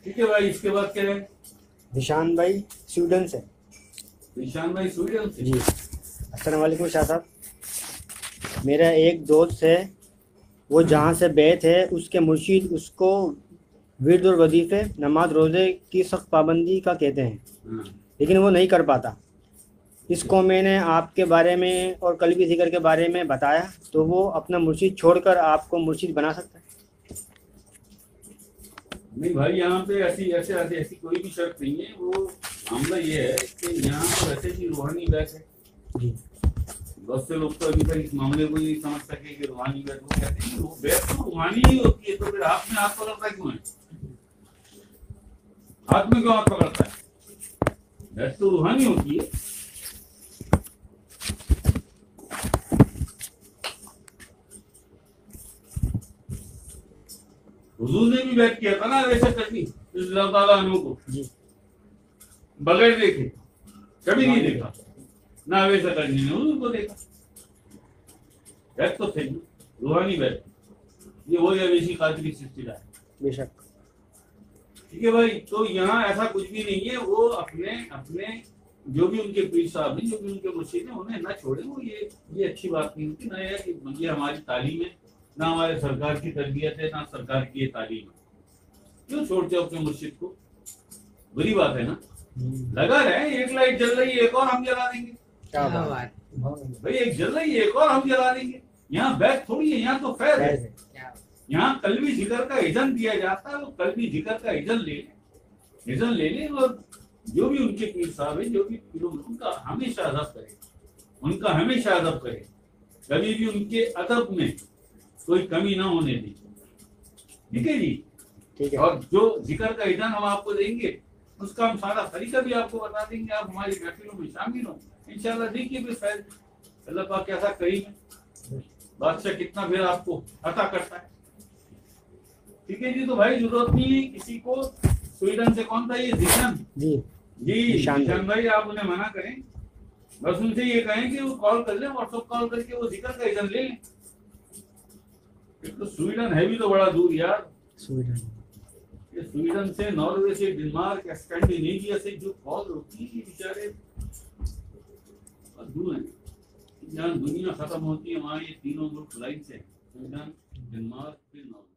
ठीक है भाई, इसके बाद क्या है? निशान भाई स्वीडन से। निशान भाई स्वीडन से। जी अस्सलाम वालेकुम शाह साहब। मेरा एक दोस्त है, वो जहाँ से बैत है उसके मुर्शिद उसको विर्द और वजीफ़े नमाज रोज़े की सख्त पाबंदी का कहते हैं, हाँ। लेकिन वो नहीं कर पाता। इसको मैंने आपके बारे में और कल्बी ज़िक्र के बारे में बताया तो वो अपना मुर्शिद छोड़कर आपको मुर्शिद बना सकता है। नहीं भाई, यहाँ पे ऐसी कोई भी शर्त नहीं है। वो मामला ये है कि यहाँ पर वैसे भी रूहानी बैत है जी। बहुत से लोग तो अभी तक इस मामले को नहीं समझ सके कि रूहानी बैत, वो कहते हैं कि वो बैत तो रूहानी ही होती है, तो फिर हाथ में हाथ पकड़ता क्यों है? हाथ में क्यों हाथ पकड़ता है? बैत तो रूहानी होती है। हुजूर ने भी बैत किया था ना वैसे करनी को जी। बगैर देखे, कभी नहीं देखा ना वैसा करनी ने हुजूर को देखा। बैत तो सही रूहानी बैत, ये वही अवेशी कादरी सिलसिला है। बेशक। ठीक है भाई, तो यहाँ ऐसा कुछ भी नहीं है। वो अपने अपने जो भी उनके पीर साहब हैं, जो भी उनके मुर्शिद हैं, उन्हें ना छोड़े। वो ये अच्छी बात नहीं होती ना, ये हमारी तालीम है, ना हमारे सरकार की तरबियत है, ना सरकार की ये तालीम है। क्यों छोड़ते हो अपने मुर्शिद को? बुरी बात है ना। लगा रहे, एक लाइट जल रही है, एक और हम जला देंगे। क्या बात भाई, एक जल रही है, एक और हम जला देंगे। यहाँ बैत थोड़ी है, यहाँ तो फैज है। यहाँ कल्बी जिक्र का इज़न दिया जाता है। वो कल्बी जिक्र का इज़न ले ले और जो भी उनके पीर साहब है, जो भी उनका हमेशा अदब करे, उनका हमेशा अदब करे। कभी भी उनके अदब में कोई कमी ना होने दी। ठीक है जी। ठीक है। और जो जिक्र का इज़न हम आपको देंगे, उसका हम सारा तरीका भी आपको बता देंगे। आप हमारी महफिलों में शामिल हो इंशाल्लाह। देखिए फिर फैज अल्लाह पाक कैसा करीम है, बादशाह कितना फिर आपको अता करता है। ठीक है जी। तो भाई जरूरत नहीं है किसी को। स्वीडन से कौन था ये? जिशान जी निशान भाई, आप उन्हें मना करें, बस उनसे ये कहें कि वो कॉल कर लें, व्हाट्सएप कॉल करके वो जिक्र का इज़न ले लें। तो स्वीडन है भी तो बड़ा दूर यार। स्वीडन से, नॉर्वे से, डेनमार्क, स्कैंडिनेविया से जो कॉल होती है, बेचारे दूर है। जहाँ दुनिया खत्म होती है वहाँ ये तीनों मुल्क लाइन से, स्वीडन, डेनमार्क, फिर नॉर्वे।